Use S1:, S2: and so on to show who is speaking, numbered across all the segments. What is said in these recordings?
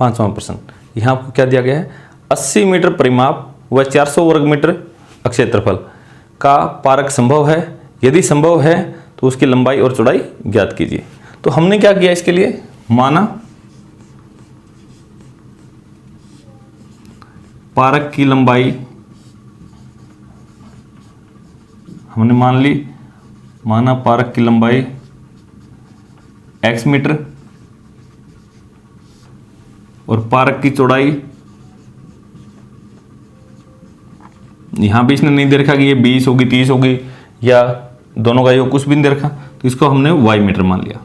S1: 5वां प्रश्न, यहाँ आपको क्या दिया गया है, 80 मीटर परिमाप व 400 वर्ग मीटर अक्षेत्रफल का पारक संभव है, यदि संभव है तो उसकी लंबाई और चौड़ाई ज्ञात कीजिए। तो हमने क्या किया इसके लिए, माना पारक की लंबाई हमने माना पारक की लंबाई x मीटर और पारक की चौड़ाई, यहां भी इसने नहीं दे रखा कि ये 20 होगी 30 होगी या दोनों का योग, कुछ भी नहीं दे रखा, तो इसको हमने y मीटर मान लिया।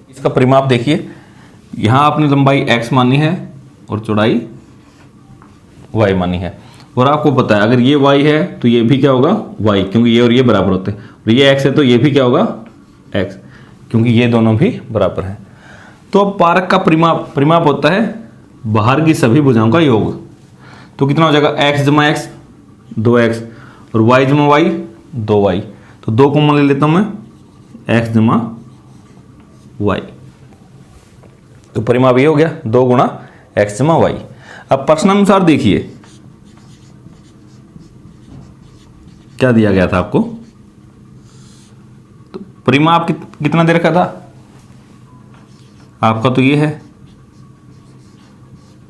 S1: इसका परिमाप देखिए, यहां आपने लंबाई x मानी है और चौड़ाई y मानी है, और आपको पता है अगर ये y है तो ये भी क्या होगा y, क्योंकि ये और ये बराबर होते हैं, और ये x है तो ये भी क्या होगा x, क्योंकि ये दोनों भी बराबर हैं। तो अब पारक का परिमाप होता है बाहर की सभी भुजाओं का योग, तो कितना हो जाएगा x जमा x 2x और y जमा y 2y, तो 2 कॉमन ले लेता हूं मैं, x जमा y, तो परिमाप ये हो गया 2 गुणा x जमा y। अब प्रश्नानुसार देखिए क्या दिया गया था आपको, तो परिमाप कितना दे रखा था आपका, तो ये है,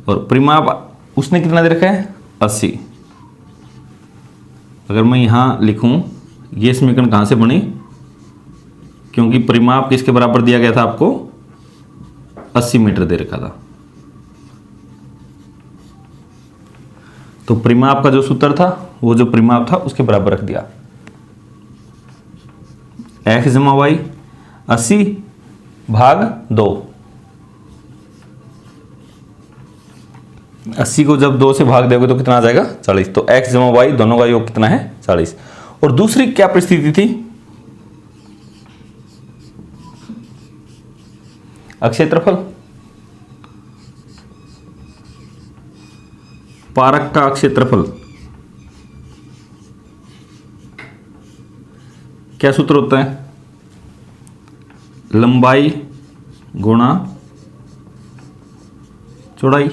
S1: और परिमाप उसने कितना दे रखा है 80। अगर मैं यहां लिखूं ये समीकरण कहां से बनी, क्योंकि परिमाप किसके बराबर दिया गया था आपको 80 मीटर दे रखा था, तो परिमाप का जो सूत्र था वो जो परिमाप था उसके बराबर रख दिया, x जमा y 80 भाग 2, 80 को जब 2 से भाग दोगे तो कितना आ जाएगा 40, तो x जमा y दोनों का योग कितना है 40। और दूसरी क्या परिस्थिति थी, अक्षेत्रफल, पारक का क्षेत्रफल क्या सूत्र होता है, लंबाई गुणा चौड़ाई।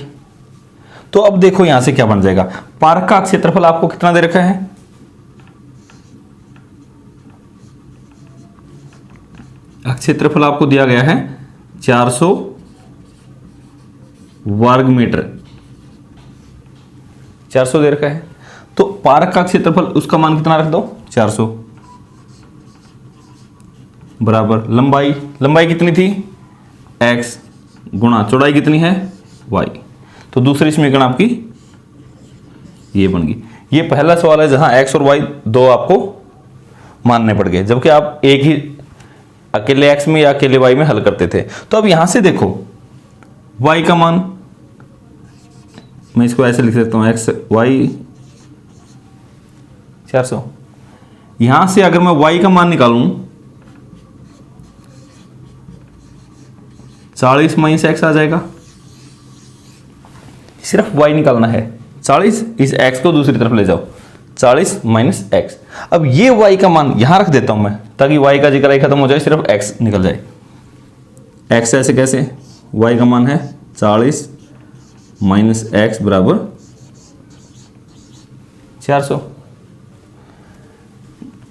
S1: तो अब देखो यहां से क्या बन जाएगा, पारक का क्षेत्रफल आपको कितना दे रखा है, क्षेत्रफल आपको दिया गया है 400 वर्ग मीटर, 400 दे रखा है, तो पारक का क्षेत्रफल उसका मान कितना रख दो 400 बराबर लंबाई कितनी थी x गुणा चौड़ाई कितनी है y, तो दूसरी समीकरण आपकी ये बन गई। ये पहला सवाल है जहां x और y दो आपको मानने पड़ गए, जबकि आप एक ही अकेले x में या अकेले y में हल करते थे। तो अब यहां से देखो y का मान, मैं इसको ऐसे लिख देता हूं x y 400, यहां से अगर मैं y का मान निकालूं 40 माइनस x आ जाएगा, सिर्फ y निकालना है 40, इस x को दूसरी तरफ ले जाओ 40 माइनस x। अब ये y का मान यहां रख देता हूं मैं ताकि y का जिक्र ही खत्म हो जाए, सिर्फ x निकल जाए। x ऐसे कैसे, y का मान है 40 माइनस x बराबर 400,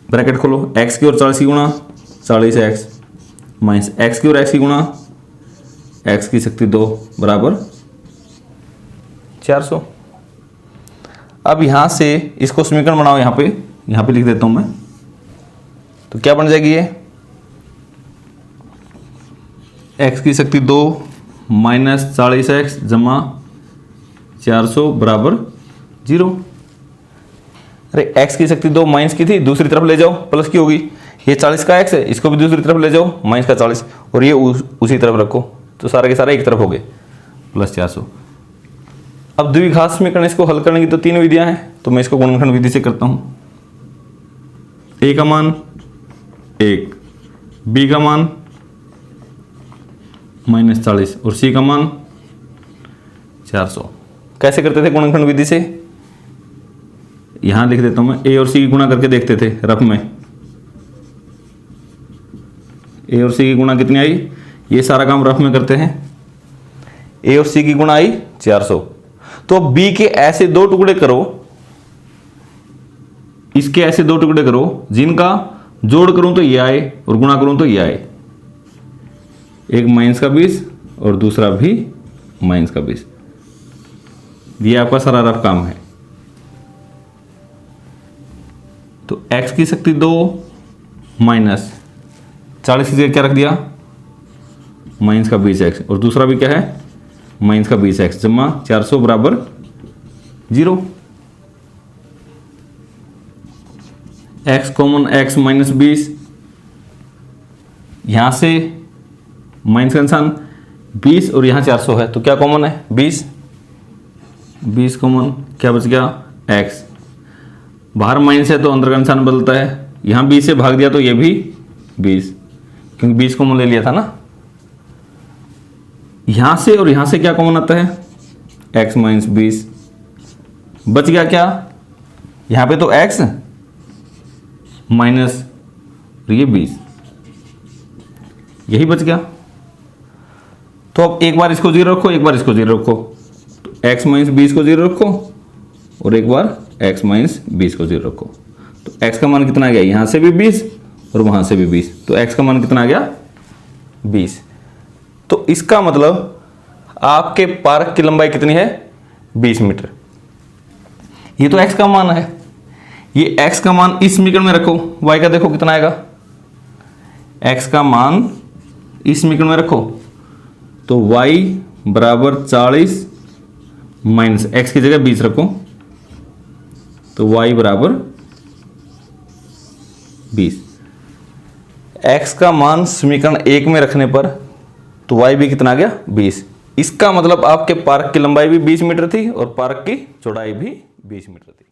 S1: ब्रैकेट खोलो, x की ओर 40 की गुणा 40x माइनस x की ओर x की गुणा x की शक्ति 2 बराबर 400। अब यहां से इसको समीकरण बनाओ, यहां पे लिख देता हूं मैं, तो क्या बन जाएगी ये x की शक्ति 2 माइनस 40x जमा 400 बराबर 0। अरे x की शक्ति 2 माइनस की थी, दूसरी तरफ ले जाओ प्लस की होगी, ये 40 का x है, इसको भी दूसरी तरफ ले जाओ माइनस का 40, और ये उसी तरफ रखो, तो सारे के सारे एक तरफ हो गए प्लस 400। अब द्विघात समीकरण इसको हल करने की तो 3 विधियां हैं, तो मैं इसको गुणनखंड विधि से करता हूं। a का मान 1, b का मान माइनस 40 और c का मान 400। कैसे करते थे गुणनखंड विधि से, यहां लिख देता हूं मैं, a और c की गुणा करके देखते थे रफ में, a और c की गुणा कितनी आई, ये सारा काम रफ में करते हैं ए और सी की गुणाई 400। तो अब बी के ऐसे दो टुकड़े करो, इसके ऐसे दो टुकड़े करो जिनका जोड़ करूं तो ये आए और गुणा करूं तो ये आए। एक -20 और दूसरा भी -20। ये आपका सारा रफ काम है। तो x की शक्ति 2 माइनस 40 की जगह क्या रख दिया, -20x, और दूसरा भी क्या है -20x जमा 400 बराबर 0। x कॉमन x -20, यहां से माइनस का निशान 20 और यहां 400 है तो क्या कॉमन है 20 कॉमन, क्या बच गया x। बाहर माइनस है तो अंदर का निशान बदलता है, यहां 20 से भाग दिया तो ये भी 20, क्योंकि 20 कॉमन ले लिया था ना। यहां से और यहां से क्या कॉमन आता है x -20, बच गया क्या, यहां पे तो x माइनस ये 20, यही बच गया। तो अब एक बार इसको 0 रखो, एक बार इसको 0 रखो, तो x -20 को 0 रखो और एक बार x -20 को 0 रखो। तो x का मान कितना आ गया, यहां से भी 20 और वहां से भी 20, तो x का मान कितना आ गया 20। तो इसका मतलब आपके पार्क की लंबाई कितनी है 20 मीटर। ये तो x का मान है, ये x का मान इस समीकरण में रखो, y का देखो कितना आएगा, x का मान इस समीकरण में रखो तो y बराबर 40 माइनस x की जगह 20 रखो तो y बराबर 20। x का मान समीकरण 1 में रखने पर तो y भी कितना आ गया 20। इसका मतलब आपके पार्क की लंबाई भी 20 मीटर थी और पार्क की चौड़ाई भी 20 मीटर थी।